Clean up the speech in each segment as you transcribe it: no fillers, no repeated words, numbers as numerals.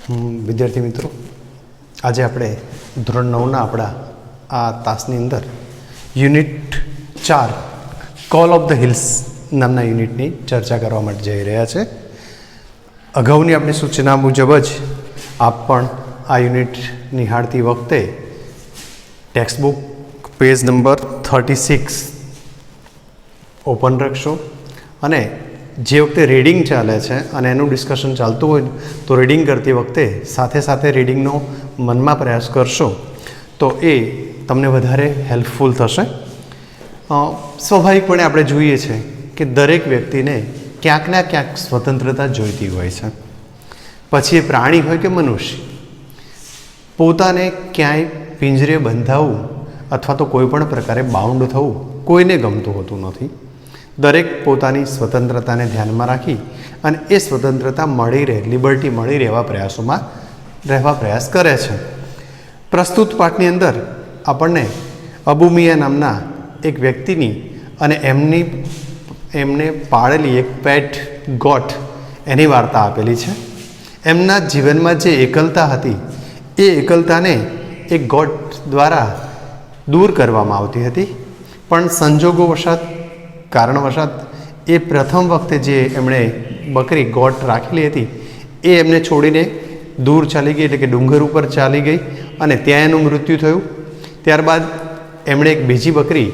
વિદ્યાર્થી મિત્રો, આજે આપણે ધોરણ 9ના આપણા આ તાસની અંદર unit 4 call of the hills નામના યુનિટની ચર્ચા કરવા માટે જઈ રહ્યા છે. અગાઉની આપણી સૂચના મુજબ જ આપ પણ આ યુનિટ નિહાળતી વખતે ટેક્સ્ટબુક પેજ નંબર 36 ઓપન રાખશો અને જે વખતે રીડિંગ ચાલે છે અને એનું ડિસ્કશન ચાલતું હોય તો રીડિંગ કરતી વખતે સાથે સાથે રીડિંગનો મનમાં પ્રયાસ કરશો તો એ તમને વધારે હેલ્પફુલ થશે. સ્વાભાવિકપણે આપણે જોઈએ છે કે દરેક વ્યક્તિને ક્યાંક ને ક્યાંક સ્વતંત્રતા જોઈતી હોય છે, પછી એ પ્રાણી હોય કે મનુષ્ય. પોતાને ક્યાંય પિંજરે બંધાવવું અથવા તો કોઈ પણ પ્રકારે બાઉન્ડ થવું કોઈને ગમતું હોતું નથી. દરેક પોતાની સ્વતંત્રતાને ધ્યાનમાં રાખી અને એ સ્વતંત્રતા મળી રહે, લિબર્ટી મળી રહેવા પ્રયાસ કરે છે. પ્રસ્તુત પાઠની અંદર આપણને અબુ મિયા નામના એક વ્યક્તિની અને એમને પાળેલી એક પેટ ગોટ એની વાર્તા આપેલી છે. એમના જીવનમાં જે એકલતા હતી એ એકલતાને એક ગોટ દ્વારા દૂર કરવામાં આવતી હતી, પણ સંજોગોવશાત કારણવશાત એ પ્રથમ વખતે જે એમણે બકરી ગોટ રાખેલી હતી એ એમને છોડીને દૂર ચાલી ગઈ, એટલે કે ડુંગર ઉપર ચાલી ગઈ અને ત્યાં એનું મૃત્યુ થયું. ત્યારબાદ એમણે એક બીજી બકરી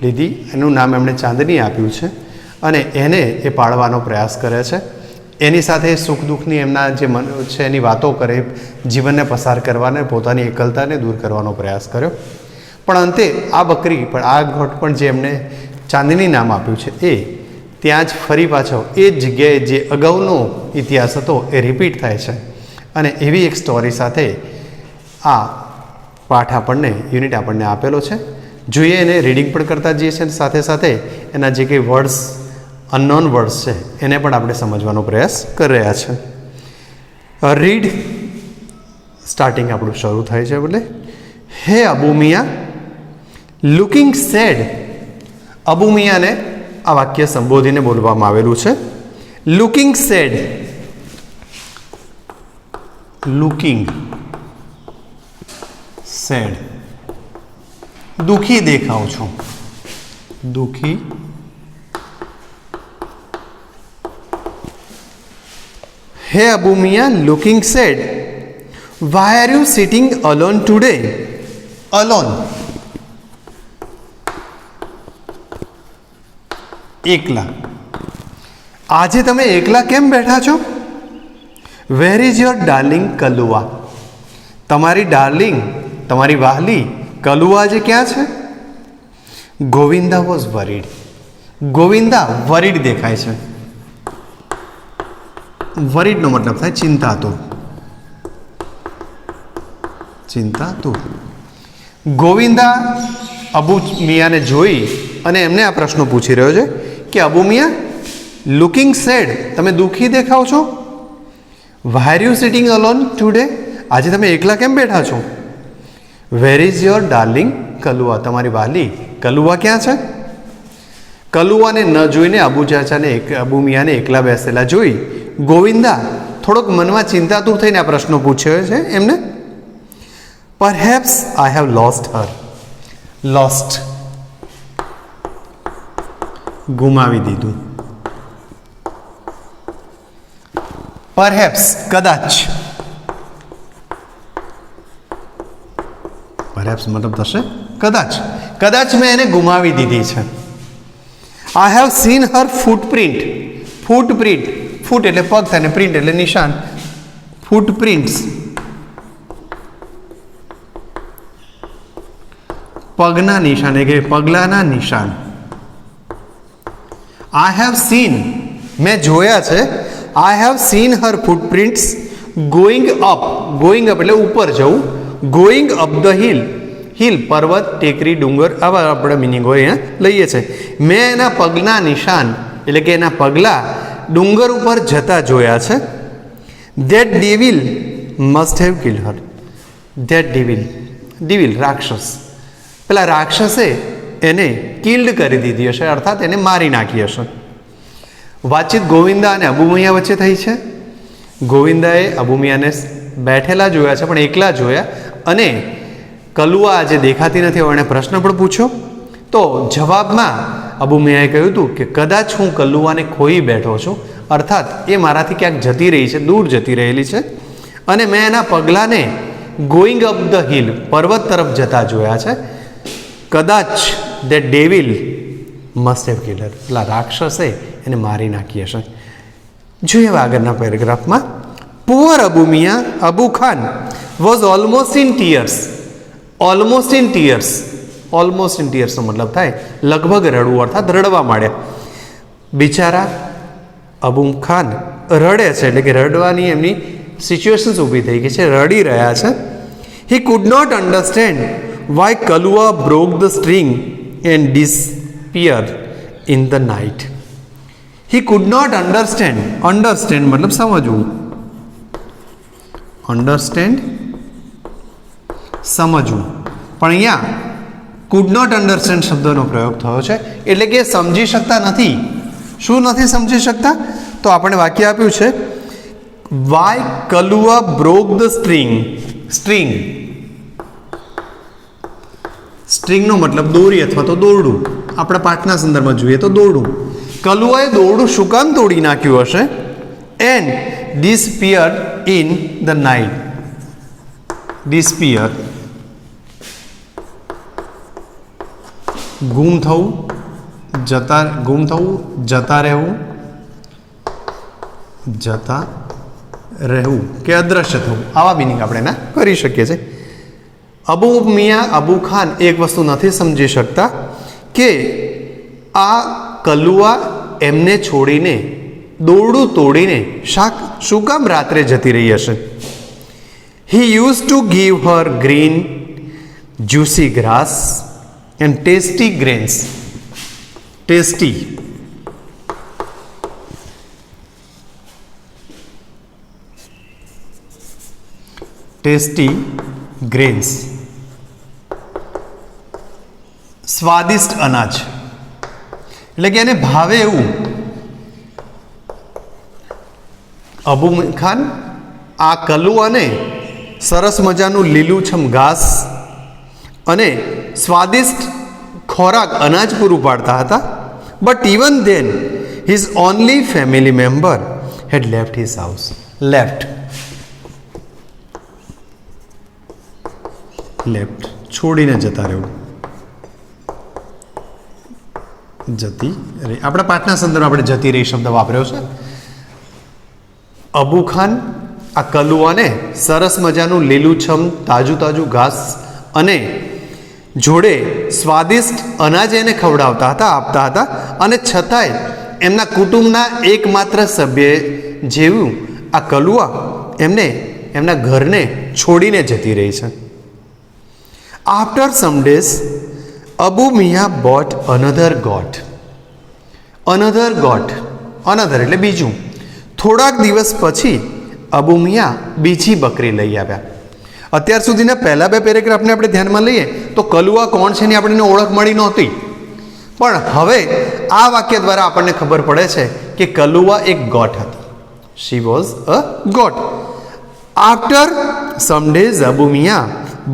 લીધી, એનું નામ એમણે ચાંદની આપ્યું છે અને એને એ પાળવાનો પ્રયાસ કરે છે. એની સાથે સુખ દુઃખની એમના જે મન છે એની વાતો કરે, જીવનને પસાર કરવાને, પોતાની એકલતાને દૂર કરવાનો પ્રયાસ કર્યો. પણ અંતે આ બકરી પણ આ ગોટ પણ જે એમણે ચાંદની નામ આપ્યું છે એ ત્યાં જ ફરી પાછો એ જ જગ્યાએ જે અગાઉનો ઇતિહાસ હતો એ રિપીટ થાય છે. અને એવી એક સ્ટોરી સાથે આ પાઠ યુનિટ આપણને આપેલો છે. જોઈએ એને રીડિંગ પણ કરતા જઈએ છીએ, સાથે સાથે એના જે કંઈ વર્ડ્સ, અનનોન વર્ડ્સ છે એને પણ આપણે સમજવાનો પ્રયાસ કરી રહ્યા છે. રીડ સ્ટાર્ટિંગ આપણું શરૂ થાય છે. એટલે હે અબુ મિયા લુકિંગ સેડ. અબુ મિયાને આ વાક્ય સંબોધીને બોલવામાં આવેલું છે. લુકિંગ સેડ, લુકિંગ સેડ, દુઃખી દેખાવ છું, દુઃખી. Hey Abu Miya looking sad, why are you sitting alone today. Alone, એકલા. આજે તમે એકલા કેમ બેઠા છો? Where is your darling Kalua. તમારી ડાર્લિંગ, તમારી વહાલી કલુઆ આજે ક્યાં છે? Govinda was worried. Govinda worried દેખાય છે. વરીડનો મતલબ થાય ચિંતાતુર. ચિંતાતુર. ગોવિંદા અબુ મિયાને જોઈ અને એમને આ પ્રશ્ન પૂછી રહ્યો છે કે અબુ મિયા લુકિંગ સેડ, તમે દુઃખી દેખાવ છો. Why are you sitting alone today, આજે તમે એકલા કેમ બેઠા છો? Where is your darling Kalua, તમારી વાલી કલુઆ ક્યાં છે? કલુઆને ન જોઈને અબુ મિયાને એકલા બેસેલા જોઈ ગોવિંદા થોડોક મનમાં ચિંતાતુર થઈને આ પ્રશ્નો પૂછ્યો છે એમને. Perhaps I have lost her. Lost, ગુમાવી દીધું. પરહેપ્સ, કદાચ. પરહેપ્સ મતલબ થશે કદાચ. કદાચ મેં એને ગુમાવી દીધી છે. I have seen her footprint. Footprint, foot એટલે પગ થાય ને પ્રિન્ટ એટલે નિશાન. ફૂટપ્રિન્ટ્સ, પગના નિશાન, એટલે પગલાના નિશાન. આઈ હેવ સીન, મેં જોયા છે. I have seen Har footprints going up. Going up એટલે ઉપર જવું. Going up the hill. Hill પર્વત, ટેકરી, ડુંગર, આવા આપણે મિનિંગો અહીંયા લઈએ છીએ. મેં એના પગના નિશાન એટલે કે એના પગલા ડુંગર ઉપર જતા જોયા છે. That devil must have killed Har. That devil, devil રાક્ષસ, પેલા રાક્ષસે એને કિલ્ડ કરી દીધી હશે, અર્થાત એને મારી નાખી હશે. વાતચીત ગોવિંદા અને અબુ મિયા વચ્ચે થઈ છે. ગોવિંદાએ અબુ મિયાને બેઠેલા જોયા છે પણ એકલા જોયા અને કલુઆ આજે દેખાતી નથી એવો એણે પ્રશ્ન પણ પૂછ્યો. તો જવાબમાં અબુ મિયાએ કહ્યું હતું કે કદાચ હું કલુઆને ખોઈ બેઠો છું, અર્થાત એ મારાથી ક્યાંક જતી રહી છે, દૂર જતી રહેલી છે અને મેં એના પગલાંને ગોઈંગ અપ ધ હિલ, પર્વત તરફ જતા જોયા છે. કદાચ the devil must have killed her, પેલા રાક્ષસે એને મારી નાખી હશે. જોઈએ આગળના પેરેગ્રાફમાં. Poor Abu Miya Abu Khan was almost in tears. Almost in tears, almost in ટીયર્સનો મતલબ થાય લગભગ રડવું, અર્થાત રડવા માંડ્યા. બિચારા અબુ ખાન રડે છે, એટલે કે રડવાની એમની સિચ્યુએશન્સ ઊભી થઈ ગઈ છે, રડી રહ્યા છે. He could not understand why Kalua broke the string and disappear in the night. He could not understand, understand મતલબ સમજવું, અન્ડરસ્ટેન્ડ સમજવું, પણ અહીંયા કુડ નોટ અન્ડરસ્ટેન્ડ શબ્દનો પ્રયોગ થયો છે, એટલે કે સમજી શકતા નથી. શું નથી સમજી શકતા? તો આપણે વાક્ય આપ્યું છે why Kalua broke the string. String, સ્ટ્રિંગનો મતલબ દોરી અથવા તો દોરડું. આપણા પાઠના સંદર્ભમાં જોઈએ તો દોરડું. કલુઆએ દોરડું શું કામ તોડી નાખ્યું હશે? And disappear in the night. Disappear ગુમ થવું, જતા રહેવું, જતા રહેવું કે અદ્રશ્ય થવું, આવા મિનિંગ આપણે એના કરી શકીએ છીએ. અબુ મિયા અબુ ખાન એક વસ્તુ નથી સમજી શકતા કે આ કલુઆ એમને છોડીને દોરડું તોડીને શું કામ રાત્રે જતી રહી હશે. He use to give her green juicy grass and tasty grains. Tasty, tasty grains, સ્વાદિષ્ટ અનાજ, એટલે કે એને ભાવે એવું. અબુ ખાન આ કલુઆને સરસ મજાનું લીલુંછમ ઘાસ અને સ્વાદિષ્ટ ખોરાક અનાજ પૂરું પાડતા હતા. But even then his only family member head left his house. Left, left છોડીને જતા રહેવું, જતી રહી. આપણા પાઠના સંદર્ભમાં આપણે જતી રહી શબ્દ વાપર્યો છે. અબુ ખાન આ કલુઆને સરસ મજાનું લીલુંછમ તાજું ઘાસ અને જોડે સ્વાદિષ્ટ અનાજ એને ખવડાવતા હતા, આપતા હતા, અને છતાંય એમના કુટુંબના એકમાત્ર સભ્ય જેવું આ કલુઆ એમના ઘરને છોડીને જતી રહી છે. After some days Abu Miya bought another goat. Another goat, another એટલે બીજું. થોડાક દિવસ પછી અબુ મિયા બીજી બકરી લઈ આવ્યા. અત્યાર સુધીના પહેલા બે પેરેગ્રાફને આપણે ધ્યાનમાં લઈએ તો કલુઆ કોણ છે એની આપણને ઓળખ મળી નહોતી, પણ હવે આ વાક્ય દ્વારા આપણને ખબર પડે છે કે કલુઆ એક ગોટ હતી. She was a goat. After some days Abu Miya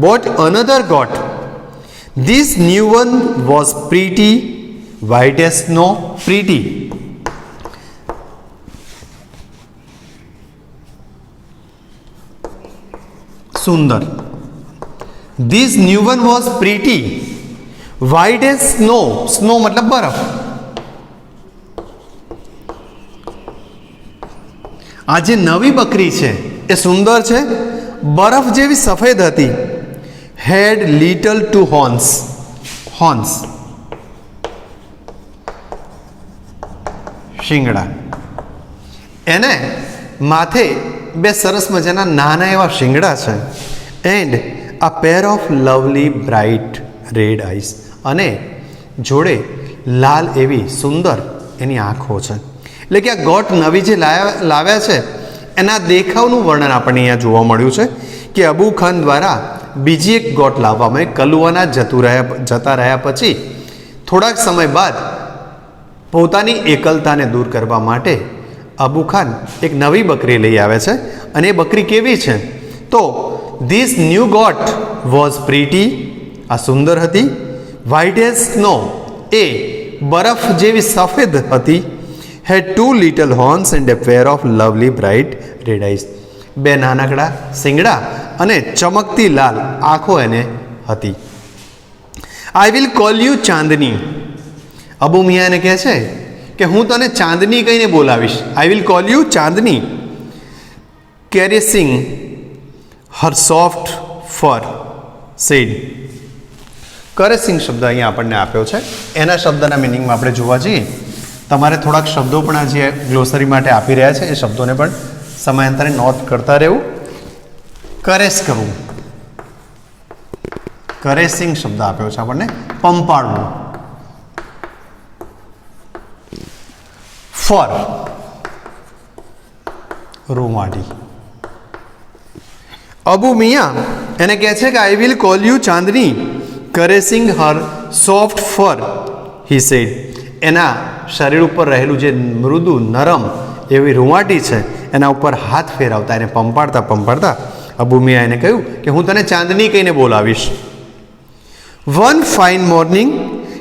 bought another goat. This new one was pretty, white as snow. Pretty, सुंदर. This new one was pretty, white as snow. Snow मतलब बर्फ. આ જે નવી બકરી છે એ સુંદર છે, બરફ જેવી સફેદ હતી. had little two horns. horns શિંગડા. એને માથે બે સરસ મજાના નાના એવા શિંગડા છે. And a pair of lovely bright red eyes. અને જોડે લાલ એવી સુંદર એની આંખો છે. એટલે કે આ ગોટ નવી જે લાવ્યા છે એના દેખાવનું વર્ણન આપણને અહીંયા જોવા મળ્યું છે કે અબુ ખાન દ્વારા બીજી એક ગોટ લાવવામાં કલુઆના જતા રહ્યા પછી થોડાક સમય બાદ પોતાની એકલતાને દૂર કરવા માટે અબુ ખાન એક નવી બકરી લઈ આવે છે. અને એ બકરી કેવી છે? તો this new goat was pretty, આ સુંદર હતી. વ્હાઇટ એઝ સ્નો, એ બરફ જેવી સફેદ હતી. Had 2 little horns and a pair of lovely bright red eyes, 2 નાનકડા શિંગડા અને ચમકતી લાલ આંખો એને હતી. I will call you Chandni, Abu Miya એને કહે છે કે હું તને ચાંદની કહીને બોલાવીશ. I will call you Chandni. Caressing her soft fur said, caressing શબ્દ અહીંયા આપણને આપ્યો છે. એના શબ્દના મિનિંગમાં આપણે જોવા જઈએ, તમારે થોડાક શબ્દો પણ આ જે ગ્લોસરી માટે આપી રહ્યા છે એ શબ્દોને પણ સમયાંતરે નોટ કરતા રહેવું. કરેસ કરવું, કરેસિંગ શબ્દ આપ્યો છે આપણને, પંપાળવું. ફર, રૂમાડી. અબુ મિયા એને કહે છે કે I will call you Chandni caressing her soft fur, he said. એના શરીર ઉપર રહેલું જે મૃદુ નરમ એવી રૂંવાટી છે એના ઉપર હાથ ફેરવતા એને પંપાડતા પંપાડતા અબુ મિયા એને કહ્યું કે હું તને ચાંદની કહીને બોલાવીશ. One fine morning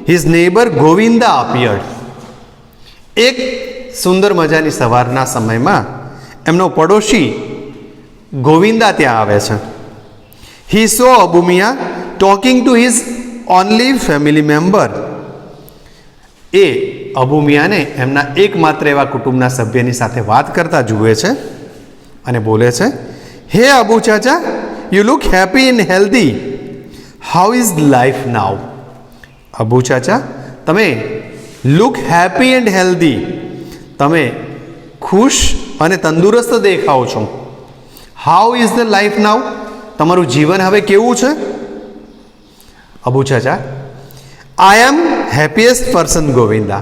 his neighbour Govinda appeared, એક સુંદર મજાની સવારના સમયમાં એમનો પડોશી ગોવિંદા ત્યાં આવે છે. He saw Abu Miya talking to his only family member, એ અબુ મિયાને એમના એકમાત્ર એવા કુટુંબના સભ્યની સાથે વાત કરતા જુએ છે અને બોલે છે, hey Abu chacha, you look happy and healthy, how is life now. Abu chacha, તમે લુક હેપી એન્ડ હેલ્ધી, તમે ખુશ અને તંદુરસ્ત દેખાઓ છો. How is the life now, તમારું જીવન હવે કેવું છે. Abu chacha, I am happiest person Govinda,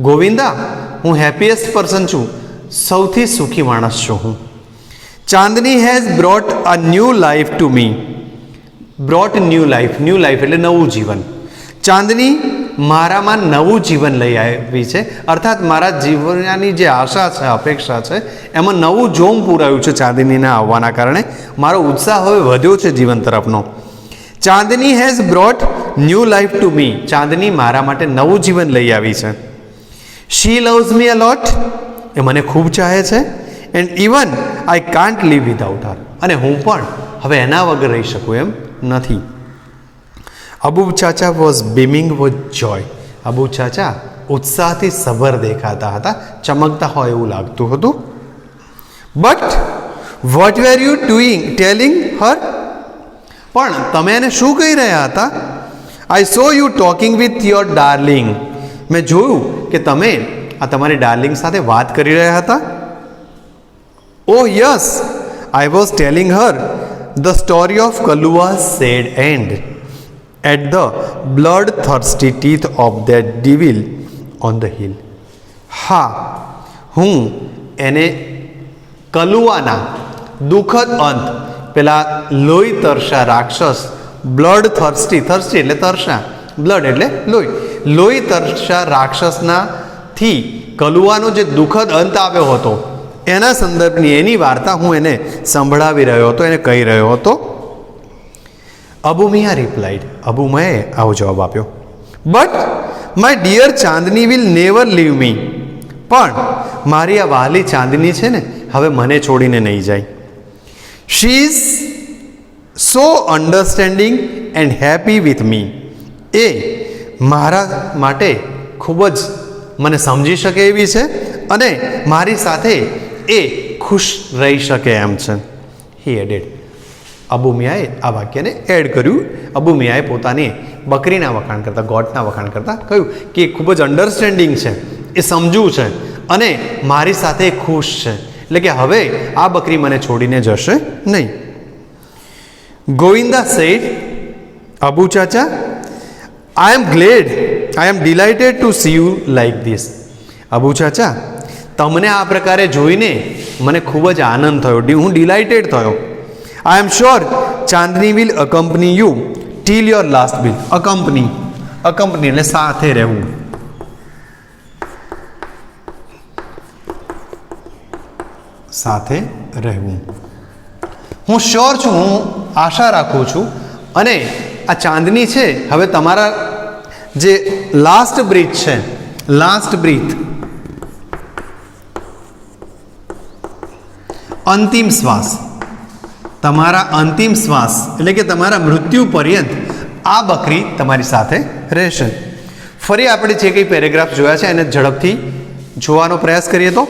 Govinda હું હેપીએસ્ટ પર્સન છું, સૌથી સુખી માણસ છું હું. Chandni has brought a new life to me, brought new life, new life એટલે નવું જીવન. ચાંદની મારામાં નવું જીવન લઈ આવી છે, અર્થાત મારા જીવનની જે આશા છે, અપેક્ષા છે, એમાં નવું જોમ પૂરાયું છે ચાંદનીના આવવાના કારણે. મારો ઉત્સાહ હવે વધ્યો છે જીવન તરફનો. Chandni has brought new life to me, Chandni મારા માટે નવું જીવન લઈ આવી છે. શી લવ્સ મી અ લોટ, એ મને ખૂબ ચાહે છે. And even I can't live without her, અને હું પણ હવે એના વગર રહી શકું એમ નથી. Abu chacha was beaming with joy, Abu chacha ઉત્સાહથી સભર દેખાતા હતા, ચમકતા હોય એવું લાગતું હતું. But what were you doing telling her, પણ તમે એને શું કહી રહ્યા હતા. I saw you talking with your darling, મેં જોયું કે તમે આ તમારી ડાર્લિંગ સાથે વાત કરી રહ્યા હતા. Oh yes, I was telling her the story of Kalua's sad end at the blood thirsty teeth of that devil on the hill. હા, હું એને કલુઆના દુઃખદ અંત, પેલા લોહી તરસા રાક્ષસ, બ્લડ થર્સ્ટી, થર્સ્ટી એટલે તરસા, બ્લડ એટલે લોહી, લોહી તરસા રાક્ષસનાથી કલુઆનો જે દુઃખદ અંત આવ્યો હતો એના સંદર્ભની એની વાર્તા હું એને સંભળાવી રહ્યો હતો, એને કહી રહ્યો હતો. અબુ મિયા રિપ્લાઇડ, અબુ મિયાએ આવો જવાબ આપ્યો. But my dear Chandni will never leave me, પણ મારી આ વહાલી ચાંદની છે ને હવે મને છોડીને નહીં જાય. She is so understanding and happy with me, એ મારા માટે ખૂબ જ મને સમજી શકે એવી છે અને મારી સાથે એ ખુશ રહી શકે એમ છે. હી એડેડ, અબુ મિયાએ આ વાક્યને એડ કર્યું. અબુ મિયાએ પોતાની બકરીના વખાણ કરતાં, ગોટના વખાણ કરતાં કહ્યું કે એ ખૂબ જ અન્ડરસ્ટેન્ડિંગ છે, એ સમજુ છે અને મારી સાથે ખુશ છે, એટલે કે હવે આ બકરી મને છોડીને જશે નહીં. Govinda said, Abu chacha, I am glad, I am delighted to see you like this. Abu chacha, તમને આ પ્રકારે જોઈને મને ખૂબ જ આનંદ થયો, હું ડિલાઇટેડ થયો. I am sure Chandni will accompany you till your last bill. Accompany, accompany એટલે સાથે રહેવું. સાથે રહેવું. હું શ્યોર છું, હું આશા રાખું છું, અને આ ચાંદની છે હવે તમારા જે લાસ્ટ બ્રીથ છે, લાસ્ટ બ્રીથ, અંતિમ શ્વાસ, તમારા અંતિમ શ્વાસ એટલે કે તમારા મૃત્યુ પર્યંત આ બકરી તમારી સાથે રહેશે. ફરી આપણે જે કંઈ પેરેગ્રાફ જોયા છે એને ઝડપથી જોવાનો પ્રયાસ કરીએ તો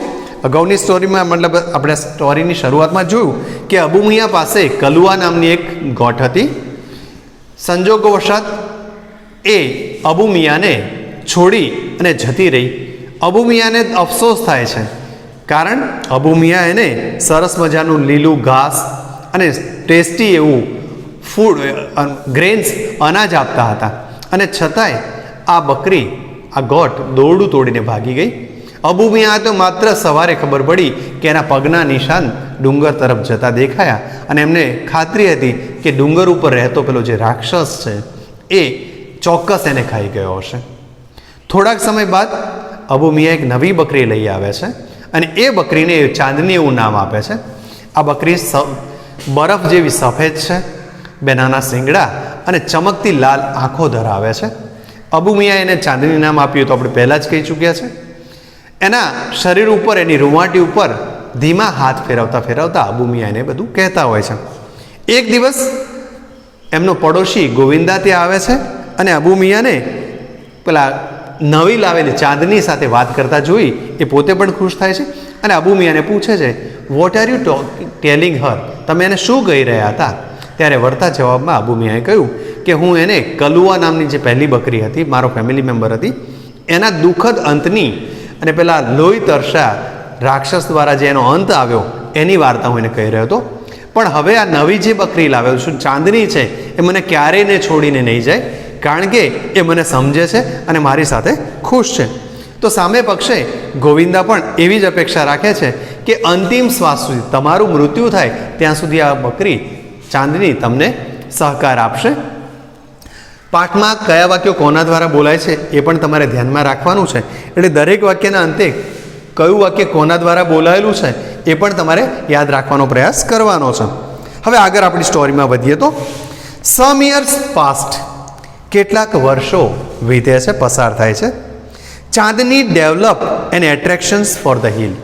અગાઉની સ્ટોરીમાં મતલબ આપણે સ્ટોરીની શરૂઆતમાં જોયું કે અબુ મિયા પાસે કલુઆ નામની એક ગોટ હતી. સંજોગોવશાત એ અબુ મિયાને છોડી અને જતી રહી. અબુ મિયાને અફસોસ થાય છે, કારણ અબુ મિયા એને સરસ મજાનું લીલું ઘાસ અને ટેસ્ટી એવું ફૂડ ગ્રેન્સ અનાજ આપતા હતા, અને છતાંય આ બકરી આ ગોટ દોરડું તોડીને ભાગી ગઈ. અબુ મિયા તો માત્ર સવારે ખબર પડી કે એના પગના નિશાન ડુંગર તરફ જતા દેખાયા, અને એમને ખાતરી હતી કે ડુંગર ઉપર રહેતો પેલો જે રાક્ષસ છે એ ચોક્કસ એને ખાઈ ગયો હશે. થોડાક સમય બાદ અબુ મિયા એક નવી બકરી લઈ આવે છે, અને એ બકરીને ચાંદની એવું નામ આપે છે. આ બકરી બરફ જેવી સફેદ છે, બે નાના શિંગડા અને ચમકતી લાલ આંખો ધરાવે છે. અબુ મિયા એને ચાંદની નામ આપ્યું તો આપણે પહેલાં જ કહી ચૂક્યા છે. એના શરીર ઉપર, એની રૂંવાટી ઉપર ધીમા હાથ ફેરવતા ફેરવતા અબુ મિયા એને બધું કહેતા હોય છે. એક દિવસ એમનો પડોશી ગોવિંદા ત્યાં આવે છે, અને અબુ મિયાને પેલા નવી લાવેલી ચાંદની સાથે વાત કરતા જોઈ એ પોતે પણ ખુશ થાય છે, અને અબુ મિયાને પૂછે છે, વોટ આર યુ ટેલિંગ હર, તમે એને શું કહી રહ્યા હતા? ત્યારે વળતા જવાબમાં અબુ મિયાએ કહ્યું કે હું એને કલુઆ નામની જે પહેલી બકરી હતી, મારો ફેમિલી મેમ્બર હતી, એના દુઃખદ અંતની અને પેલા લોહી તરસા રાક્ષસ દ્વારા જે એનો અંત આવ્યો એની વાર્તા હું એને કહી રહ્યો હતો. પણ હવે આ નવી જે બકરી લાવ્યો છું, ચાંદની છે, એ મને ક્યારેય ને છોડીને નહીં જાય, કારણ કે એ મને સમજે છે અને મારી સાથે ખુશ છે. તો સામે પક્ષે ગોવિંદા પણ એવી જ અપેક્ષા રાખે છે કે અંતિમ શ્વાસ સુધી, તમારું મૃત્યુ થાય ત્યાં સુધી આ બકરી ચાંદની તમને સહકાર આપશે. પાઠમાં કયા વાક્યો કોના દ્વારા બોલાય છે એ પણ તમારે ધ્યાનમાં રાખવાનું છે. એટલે દરેક વાક્યના અંતે કયું વાક્ય કોના દ્વારા બોલાયેલું છે એ પણ તમારે યાદ રાખવાનો પ્રયાસ કરવાનો છે. હવે આગળ આપણી સ્ટોરીમાં વધીએ તો સમ યર્સ પાસ્ટ, કેટલાક વર્ષો વીતે છે, પસાર થાય છે. Chandni develop an attractions for the hill,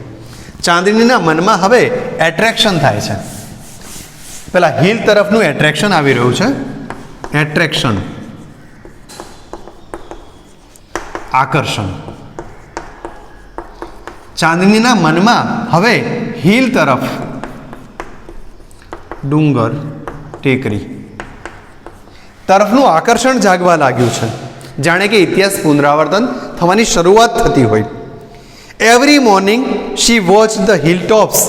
ચાંદનીના મનમાં હવે એટ્રેક્શન થાય છે, પેલા હિલ તરફનું એટ્રેક્શન આવી રહ્યું છે. એટ્રેક્શન, આકર્ષણ. ચાંદનીના મનમાં હવે હિલ તરફ, ડુંગર, ટેકરી તરફનું આકર્ષણ જાગવા લાગ્યું છે, જાણે કે ઇતિહાસ પુનરાવર્તન થવાની શરૂઆત થતી હોય. Every morning she watch the hill tops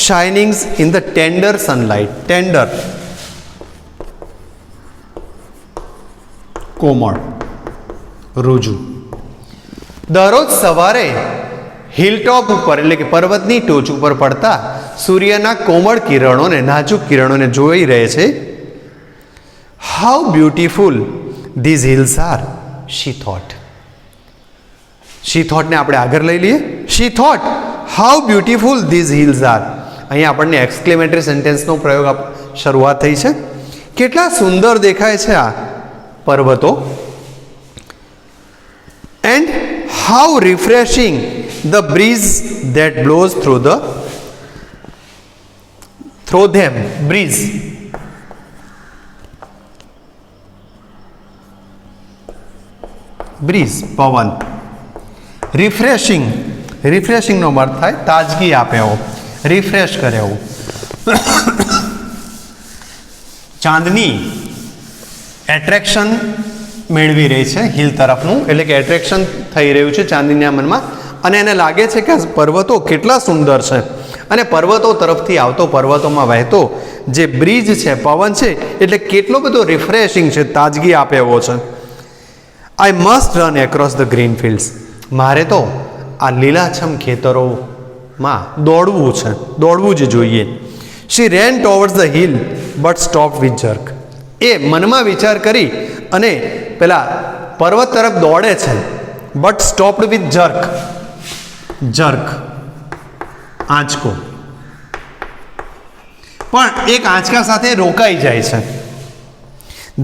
shining in the tender sunlight. Tender, કોમળ, રુજુ. દરરોજ સવારે હિલટોપ ઉપર એટલે કે પર્વતની ટોચ ઉપર પડતા સૂર્યના કોમળ કિરણોને, નાજુક કિરણોને જોઈ રહે છે. How beautiful these hills are, she thought. She થોટને આપણે આગળ લઈ લઈએ. She thought how beautiful these hills are. અહીંયા આપણને એક્સક્લેમેટરી સેન્ટેન્સનો પ્રયોગ શરૂઆત થઈ છે. કેટલા સુંદર દેખાય છે આ પર્વતો. And how refreshing the breeze that blows through them. Breeze, breeze પવન. રિફ્રેશિંગ, રિફ્રેશિંગનો અર્થ થાય તાજગી આપે એવો, રિફ્રેશ કરે એવું. ચાંદની એટ્રેક્શન મેળવી રહી છે હિલ તરફનું, એટલે કે એટ્રેક્શન થઈ રહ્યું છે ચાંદનીના મનમાં, અને એને લાગે છે કે પર્વતો કેટલા સુંદર છે, અને પર્વતો તરફથી આવતો, પર્વતોમાં વહેતો જે બ્રિજ છે, પવન છે, એટલે કેટલો બધો રિફ્રેશિંગ છે, તાજગી આપે એવો છે. I must run across the green fields. મારે તો આ લીલાછમ ખેતરોમાં દોડવું છે, દોડવું જ જોઈએ. She ran towards the hill but stop with jerk. એ મનમાં વિચાર કરી અને પેલા પર્વત તરફ દોડે છે, but stopped with jerk. Jerk, આંચકો. પણ એક આંચકા સાથે રોકાઈ જાય છે.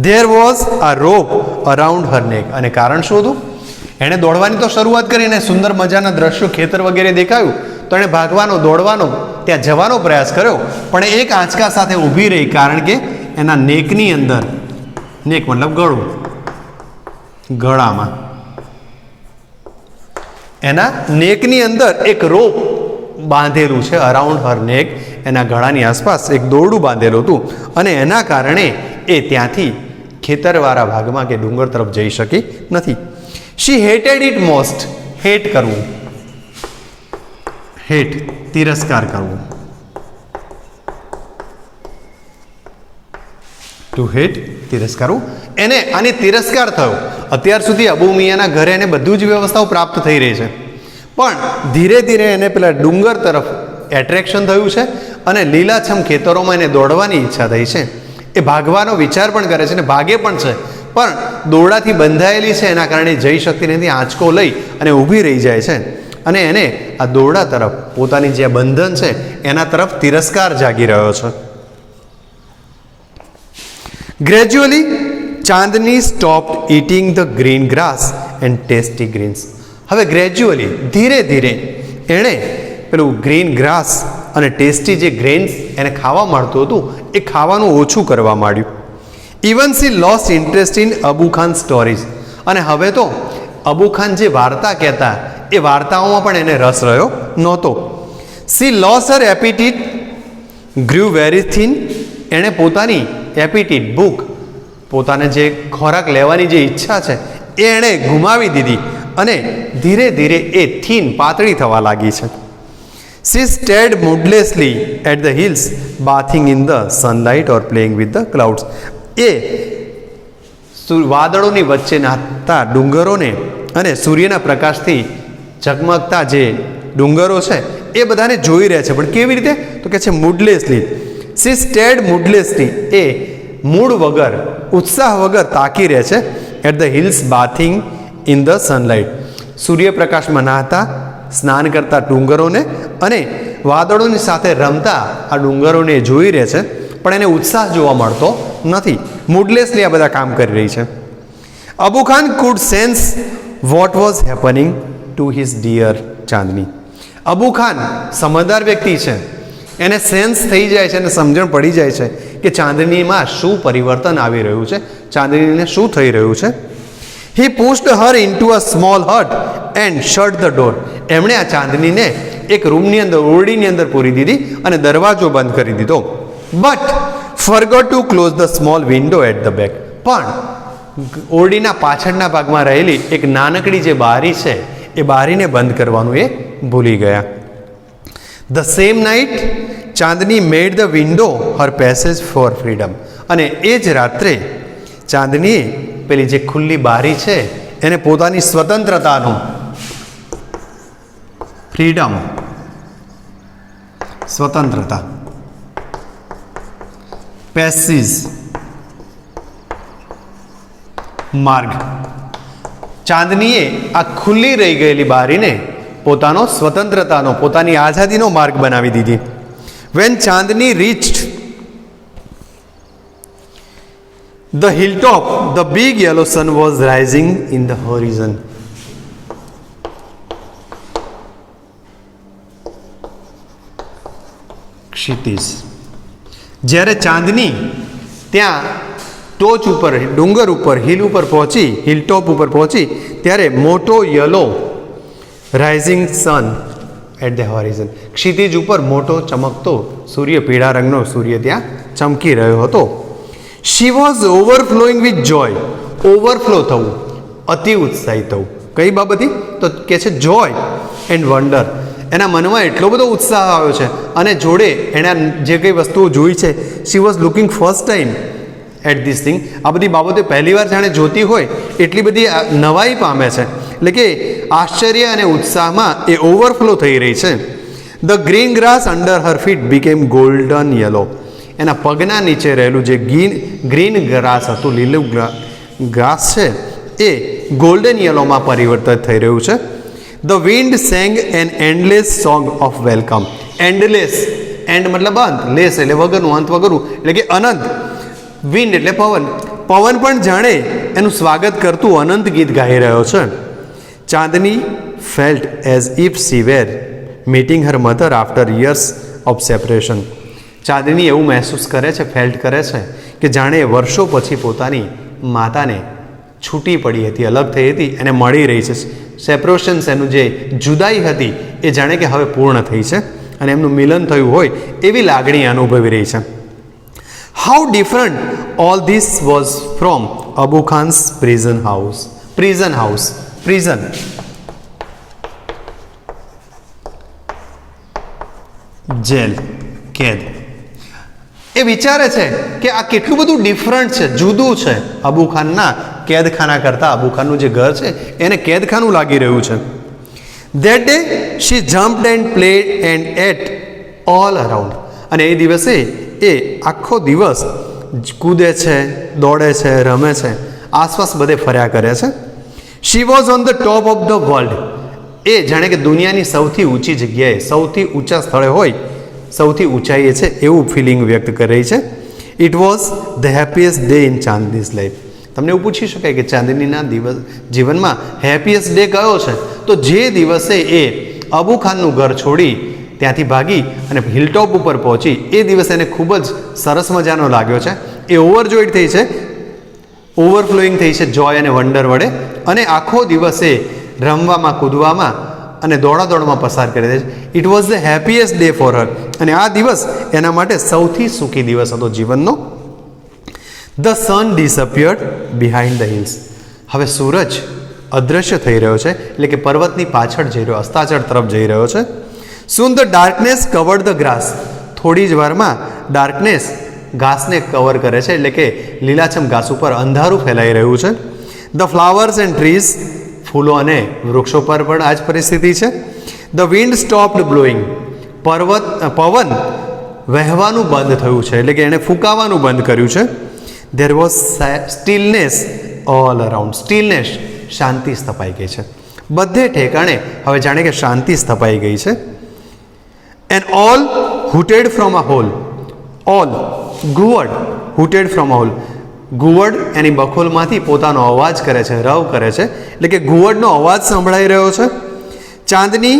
There was a rope around her neck. અને કારણ શું હતું? એણે દોડવાની તો શરૂઆત કરીને સુંદર મજાના દ્રશ્યો, ખેતર વગેરે દેખાયું તો એણે ભાગવાનો, દોડવાનો, ત્યાં જવાનો પ્રયાસ કર્યો, પણ એક આંચકા સાથે ઊભી રહી, કારણ કે એના નેકની અંદર, નેક મતલબ ગળું, ગળામાં એના નેકની અંદર એક રોપ બાંધેલું છે, અરાઉન્ડ હર નેક, એના ગળાની આસપાસ એક દોરડું બાંધેલું હતું, અને એના કારણે એ ત્યાંથી ખેતરવાળા ભાગમાં કે ડુંગર તરફ જઈ શકી નથી. શી હેટેડ ઇટ મોસ્ટ. હેટ કરવું, હેટ તિરસ્કાર કરવું, ટુ હેટ તિરસ્કારવું. એને આને તિરસ્કાર થયો. અત્યાર સુધી અબુ મિયાના ઘરે એને બધું જ વ્યવસ્થાઓ પ્રાપ્ત થઈ રહી છે, પણ ધીરે ધીરે એને પેલા ડુંગર તરફ એટ્રેક્શન થયું છે અને લીલાછમ ખેતરોમાં એને દોડવાની ઈચ્છા થઈ છે. એ ભાગવાનો વિચાર પણ કરે છે અને ભાગે પણ છે, પણ દોરડાથી બંધાયેલી છે એના કારણે જઈ શકતી નથી. આંચકો લઈ અને ઊભી રહી જાય છે અને એને આ દોરડા તરફ, પોતાની જે બંધન છે એના તરફ તિરસ્કાર જાગી રહ્યો છે. Gradually Chandni stopped eating the green grass and tasty greens. હવે ગ્રેજ્યુઅલી, ધીરે ધીરે એણે પેલું ગ્રીન ગ્રાસ અને ટેસ્ટી જે ગ્રેન્સ એને ખાવા મળતું હતું એ ખાવાનું ઓછું કરવા માંડ્યું. Even she lost interest in Abu Khan stories. અને હવે તો અબુ ખાન જે વાર્તા કહેતા એ વાર્તાઓમાં પણ એને રસ રહ્યો નહોતો. સી લોસ હર એપિટીટ ગ્રુ વેરી થિન. એણે પોતાની એપિટીટ, ભૂખ, પોતાને જે ખોરાક લેવાની જે ઈચ્છા છે એ એણે ગુમાવી દીધી અને ધીરે ધીરે એ થીન, પાતળી થવા લાગી છે. She stared moodlessly at the hills, bathing in the sunlight or playing with the clouds. એ વાદળોની વચ્ચે નાહતા ડુંગરોને અને સૂર્યના પ્રકાશથી ઝગમગતા જે ડુંગરો છે એ બધાને જોઈ રહ્યા છે, પણ કેવી રીતે? તો કે છે મૂડલેસલી. She stared moodlessly. એ મૂડ વગર, ઉત્સાહ વગર તાકી રહે છે. At the hills bathing in the sunlight. સૂર્યપ્રકાશમાં નાહતા, સ્નાન કરતા ડુંગરોને અને વાદળોની સાથે રમતા આ ડુંગરોને જોઈ રહે છે, પણ એને ઉત્સાહ જોવા મળતો નથી. મૂડલેસલી આ બધા કામ કરી રહી છે. Abu Khan could sense what was happening to his dear Chandni. Abu Khan સમજદાર વ્યક્તિ છે, એને સેન્સ થઈ જાય છે અને સમજણ પડી જાય છે કે ચાંદનીમાં શું પરિવર્તન આવી રહ્યું છે, ચાંદનીને શું થઈ રહ્યું છે. He pushed her into a small hut and shut the door. એમણે આ ચાંદનીને એક રૂમની અંદર, ઓરડીની અંદર પૂરી દીધી અને દરવાજો બંધ કરી દીધો. But forgot to close the small window at the back. પણ ઓરડીના પાછળના ભાગમાં રહેલી એક નાનકડી જે બારી છે એ બારીને બંધ કરવાનું એ ભૂલી ગયા. The same night Chandni made the window her passage for freedom. અને એ જ રાત્રે ચાંદનીએ પેલી જે ખુલ્લી બારી છે એને પોતાની સ્વતંત્રતાનું, ફ્રીડમ, સ્વતંત્રતા, પેસીસ, માર્ગ. ચાંદનીએ આ ખુલ્લી રહી ગયેલી બારીને પોતાનો સ્વતંત્રતાનો, પોતાની આઝાદીનો માર્ગ બનાવી દીધી. When Chandni reached the hilltop, the big yellow sun was rising in the horizon. ક્ષિતિજ. જ્યારે ચાંદની ત્યાં ટોચ ઉપર, ડુંગર ઉપર, હિલ ઉપર પહોંચી, હિલટોપ ઉપર પહોંચી, ત્યારે મોટો yellow rising sun at the horizon. ક્ષિતિજ ઉપર મોટો ચમકતો સૂર્ય, પીળા રંગનો સૂર્ય ત્યાં ચમકી રહ્યો હતો. She was overflowing with joy. Overflow થવું, અતિ ઉત્સાહિત થવું. કઈ બાબતથી? તો કે છે જોય એન્ડ વન્ડર. એના મનમાં એટલો બધો ઉત્સાહ આવ્યો છે અને જોડે એના જે કંઈ વસ્તુઓ જોઈ છે, she was looking first time at this thing. આ બધી બાબતો પહેલી વાર જાણે જોતી હોય એટલી બધી નવાઈ પામે છે. એટલે કે આશ્ચર્ય અને ઉત્સાહમાં એ ઓવરફ્લો થઈ રહી છે. The green grass under her feet became golden yellow. એના પગના નીચે રહેલું જે ગ્રીન ગ્રાસ હતું, લીલું ગ્રાસ છે, એ ગોલ્ડન યલોમાં પરિવર્તિત થઈ રહ્યું છે. The wind sang an endless song of welcome. Endless, end મતલબ અંત, લેસ એટલે વગરનું, અંત વગરનું એટલે કે અનંત, વિન્ડ એટલે પવન, પવન પણ જાણે એનું સ્વાગત કરતું અનંત ગીત ગાઈ રહ્યો છે. Chandni felt as if she were meeting her mother after years of separation. Chandni એવું મહેસૂસ કરે છે, ફેલ્ટ કરે છે કે જાણે વર્ષો પછી પોતાની માતાને છૂટી પડી હતી, અલગ થઈ હતી, એને મળી રહી છે. સેપરેશન એનું જે જુદાઈ હતી એ જાણે કે હવે પૂર્ણ થઈ છે અને એમનું મિલન થયું હોય એવી લાગણી અનુભવી રહી છે. How different all this was from Abu Khan's prison house. Prison house, prison jail, કેદ. એ વિચારે છે કે આ કેટલું બધું ડિફરન્ટ છે, જુદું છે અબુ ખાનના કેદખાના કરતાં. અબુ ખાનનું જે ઘર છે એને કેદખાનું લાગી રહ્યું છે. That day she jumped and played and ate all around. અને એ દિવસે એ આખો દિવસ કૂદે છે, દોડે છે, રમે છે, આસપાસ બધે ફર્યા કરે છે. She was on the top of the world. એ જાણે કે દુનિયાની સૌથી ઊંચી જગ્યાએ, સૌથી ઊંચા સ્થળે હોય, સૌથી ઊંચાઈએ છે એવું ફિલિંગ વ્યક્ત કરી રહી છે. It was the happiest day in Chandni's life. તમને એવું પૂછી શકાય કે ચાંદનીના જીવનમાં હેપીએસ્ટ ડે કયો છે? તો જે દિવસે એ અબુ ખાનનું ઘર છોડી ત્યાંથી ભાગી અને હિલટોપ ઉપર પહોંચી, એ દિવસ એને ખૂબ જ સરસ મજાનો લાગ્યો છે. એ ઓવરજોઈડ થઈ છે, ઓવરફ્લોઈંગ થઈ છે જોય અને વન્ડર વડે, અને આખો દિવસ એ રમવામાં, કૂદવામાં અને દોડાદોડમાં પસાર કરી દે છે. It was the happiest day for her. અને આ દિવસ એના માટે સૌથી સુખી દિવસ હતો જીવનનો. The sun disappeared behind the hills. હવે સૂરજ અદૃશ્ય થઈ રહ્યો છે, એટલે કે પર્વતની પાછળ જઈ રહ્યો, અસ્તાચળ તરફ જઈ રહ્યો છે. Soon the darkness covered the grass. થોડી જ વારમાં ડાર્કનેસ ઘાસને કવર કરે છે, એટલે કે લીલાછમ ઘાસ ઉપર અંધારું ફેલાઈ રહ્યું છે. The flowers and trees. ફૂલો અને વૃક્ષો પર પણ આ જ પરિસ્થિતિ છે. The wind stopped blowing. પવન વહેવાનું બંધ થયું છે, એટલે કે એણે ફૂંકાવાનું બંધ કર્યું છે. There was stillness all around. Stillness, શાંતિ સ્થપાઈ ગઈ છે બધે ઠેકાણે. હવે જાણે કે શાંતિ સ્થપાઈ ગઈ છે. And owl hooted from a hole. Owl, ઘુવડ, હૂટેડ ફ્રોમ અ હોલ. ઘુવડ એની બખોલમાંથી પોતાનો અવાજ કરે છે, રવ કરે છે, એટલે કે ઘુવડનો અવાજ સંભળાઈ રહ્યો છે. Chandni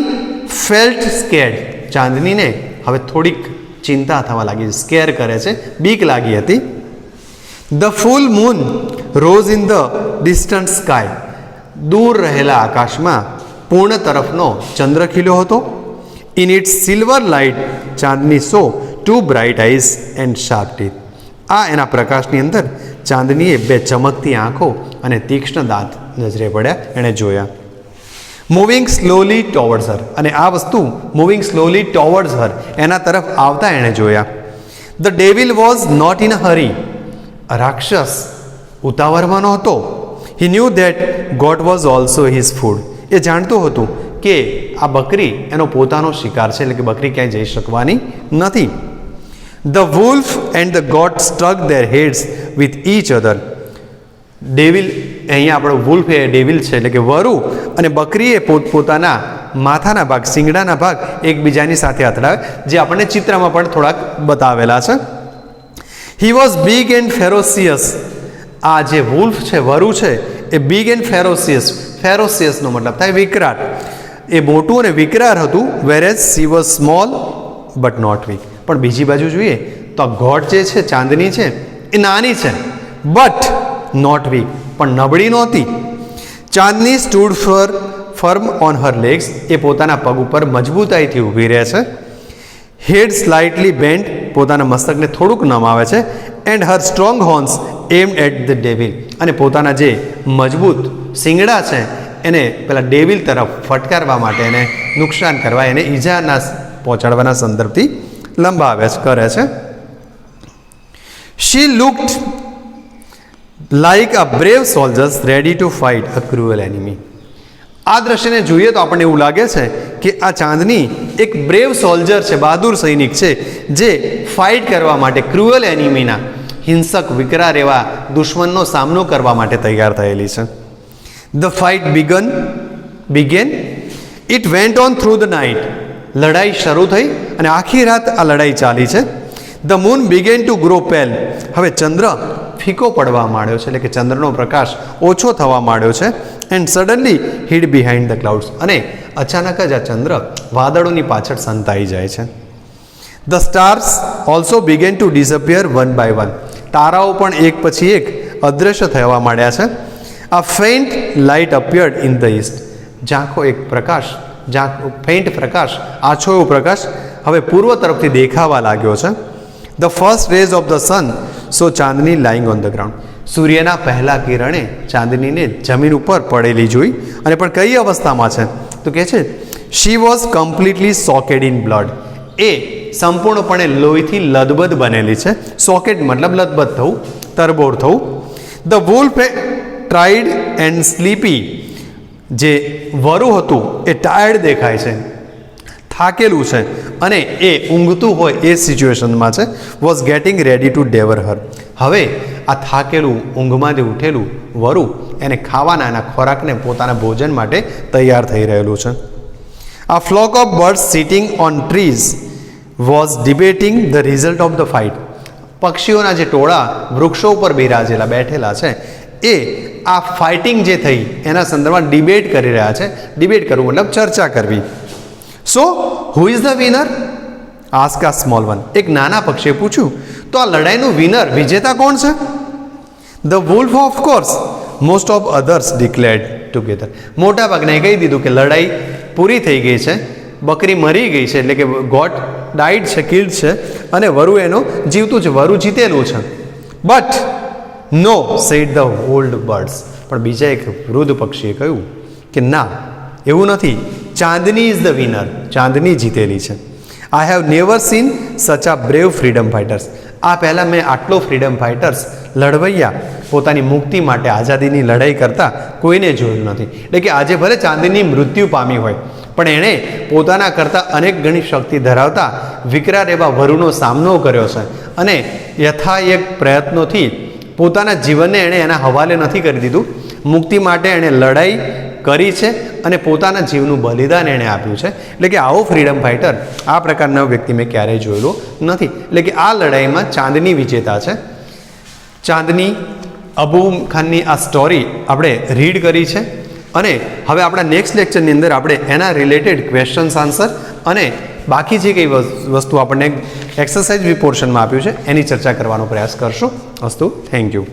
felt scared. ચાંદનીને હવે થોડીક ચિંતા થવા લાગી, સ્કેર કરે છે, બીક લાગી હતી. The full moon rose in the distant sky. દૂર રહેલા આકાશમાં પૂર્ણ તરફનો ચંદ્ર ખીલ્યો હતો. In its silver light Chandni saw two bright eyes and sharp teeth. આ એના પ્રકાશની અંદર ચાંદનીએ બે ચમકતી આંખો અને તીક્ષ્ણ દાંત નજરે પડ્યા, એણે જોયા. મૂવિંગ સ્લોલી ટોવર્ડ્સ હર. અને આ વસ્તુ મૂવિંગ સ્લોલી ટોવર્ડ્સ હર, એના તરફ આવતા એણે જોયા. The devil was not in a hurry. રાક્ષસ ઉતાવળમાં નહોતો. He knew that goat was also his food. એ જાણતું હતું કે આ બકરી એનો પોતાનો શિકાર છે, એટલે કે બકરી ક્યાંય જઈ શકવાની નથી. The wolf and the God struck there heads with each other. Devil, અહીંયા આપણો વુલ્ફ એ ડેવિલ છે, એટલે કે વરુ, અને બકરીએ પોતપોતાના માથાના ભાગ, શિંગડાના ભાગ એકબીજાની સાથે અથડાવે, જે આપણને ચિત્રમાં પણ થોડાક બતાવેલા છે. He was big and ferocious. આ જે વુલ્ફ છે, વરુ છે, એ બિગ એન્ડ ફેરોસિયસ. ફેરોસિયસનો મતલબ થાય વિકરાળ. એ મોટું અને વિકરાળ હતું. Whereas she was small but not weak. પણ બીજી બાજુ જોઈએ તો આ ગોડ જે છે, ચાંદની છે, એ નાની છે, બટ નોટ વીક, પણ નબળી નહોતી. Chandni stood firm on her legs. એ પોતાના પગ ઉપર મજબૂતાઈથી ઊભી રહે છે. Head slightly bent. પોતાના મસ્તકને થોડુંક નમાવે છે. And her strong horns aimed at the devil. અને પોતાના જે મજબૂત શિંગડા છે એને પેલા ડેવિલ તરફ ફટકારવા માટે, એને નુકસાન કરવા, એને ઈજાના પહોંચાડવાના સંદર્ભથી લંબાવે કરે છે. She looked like a brave soldiers ready to fight a cruel enemy. આ દ્રશ્યને જોઈએ તો આપણને એવું લાગે છે કે આ ચાંદની એક બ્રેવ સોલ્જર છે, બહાદુર સૈનિક છે, જે ફાઇટ કરવા માટે ક્રુઅલ એનિમીના, હિંસક વિકરાળ એવા દુશ્મનનો સામનો કરવા માટે તૈયાર થયેલી છે. The fight began. It went on through the night. લડાઈ શરૂ થઈ અને આખી રાત આ લડાઈ ચાલી છે. The moon began two grow પેલ. હવે ચંદ્ર ફીકો પડવા માંડ્યો છે, એટલે કે ચંદ્રનો પ્રકાશ ઓછો થવા માંડ્યો છે. And suddenly hid behind the clouds. અને અચાનક જ આ ચંદ્ર વાદળોની પાછળ સંતાઈ જાય છે. The stars also began to disappear one by one. તારાઓ પણ એક પછી એક અદૃશ્ય થવા માંડ્યા છે. A faint light appeared in the east. ઝાંખો એક પ્રકાશ, ફેઇન્ટ પ્રકાશ, આછો એવો પ્રકાશ હવે પૂર્વ તરફથી દેખાવા લાગ્યો છે. The first rays of the sun saw Chandni lying on the ground. સૂર્યના પહેલા કિરણે ચાંદનીને જમીન ઉપર પડેલી જોઈ. અને પણ કઈ અવસ્થામાં છે તો કહે છે she was completely soaked in blood. એ સંપૂર્ણપણે લોહીથી લદબદ બનેલી છે. સોકેટ મતલબ લદબદ થવું, તરબોળ થવું. The wolf tried and sleepy. જે વરુ હતું એ ટાયર્ડ દેખાય છે, થાકેલું છે અને એ ઊંઘતું હોય એ સિચ્યુએશનમાં છે. વોઝ ગેટિંગ રેડી ટુ ડેવર હર. હવે આ થાકેલું ઊંઘમાંથી ઉઠેલું વરુ એને ખાવાના એના ખોરાકને પોતાના ભોજન માટે તૈયાર થઈ રહેલું છે. A flock of birds sitting on trees was debating the result of the fight. પક્ષીઓના જે ટોળા વૃક્ષો ઉપર બિરાજેલા બેઠેલા છે એ આ ફાઇટિંગ જે થઈ એના સંદર્ભમાં ડિબેટ કરી રહ્યા છે. ડિબેટ કરવું મતલબ ચર્ચા કરવી. So who is the winner? Ask a small one. એક નાના પક્ષીએ પૂછ્યું તો આ લડાઈનું વિનર, વિજેતા કોણ છે? The wolf of course most of others declared together. મોટા ભાગના કહી દીધું કે લડાઈ પૂરી થઈ ગઈ છે, બકરી મરી ગઈ છે, એટલે કે ગોટ ડાઇડ છે, કિલ્ડ છે, અને વરુ એનો જીવતું છે, વરુ જીતેલું છે. But no said the old birds. પણ બીજા એક વૃદ્ધ પક્ષીએ કહ્યું કે ના, એવું નથી. ચાંદની ઇઝ ધ વિનર. ચાંદની જીતેલી છે. આઈ હેવ નેવર સીન સચ આ બ્રેવ ફ્રીડમ ફાઇટર્સ. આ પહેલાં મેં આટલો ફ્રીડમ ફાઇટર્સ, લડવૈયા, પોતાની મુક્તિ માટે આઝાદીની લડાઈ કરતા કોઈને જોયું નથી. એટલે કે આજે ભલે ચાંદની મૃત્યુ પામી હોય પણ એણે પોતાના કરતાં અનેક ગણી શક્તિ ધરાવતા વિકરાળ એવા વરુનો સામનો કર્યો છે અને યથાયક પ્રયત્નોથી પોતાના જીવનને એણે એના હવાલે નથી કરી દીધું. મુક્તિ માટે એણે લડાઈ કરી છે અને પોતાના જીવનું બલિદાન એણે આપ્યું છે. એટલે કે આવો ફ્રીડમ ફાઇટર, આ પ્રકારનો વ્યક્તિ મેં ક્યારેય જોયેલો નથી. એટલે કે આ લડાઈમાં ચાંદની વિજેતા છે. ચાંદની અબુ ખાનની આ સ્ટોરી આપણે રીડ કરી છે અને હવે આપણા નેક્સ્ટ લેક્ચરની અંદર આપણે એના રિલેટેડ ક્વેશ્ચન્સ આન્સર અને બાકી જે કઈ વસ્તુ આપણને એક્સરસાઇઝ પોર્શનમાં આપ્યું છે એની ચર્ચા કરવાનો પ્રયાસ કરશું. અસ્તુ, થેન્ક યુ.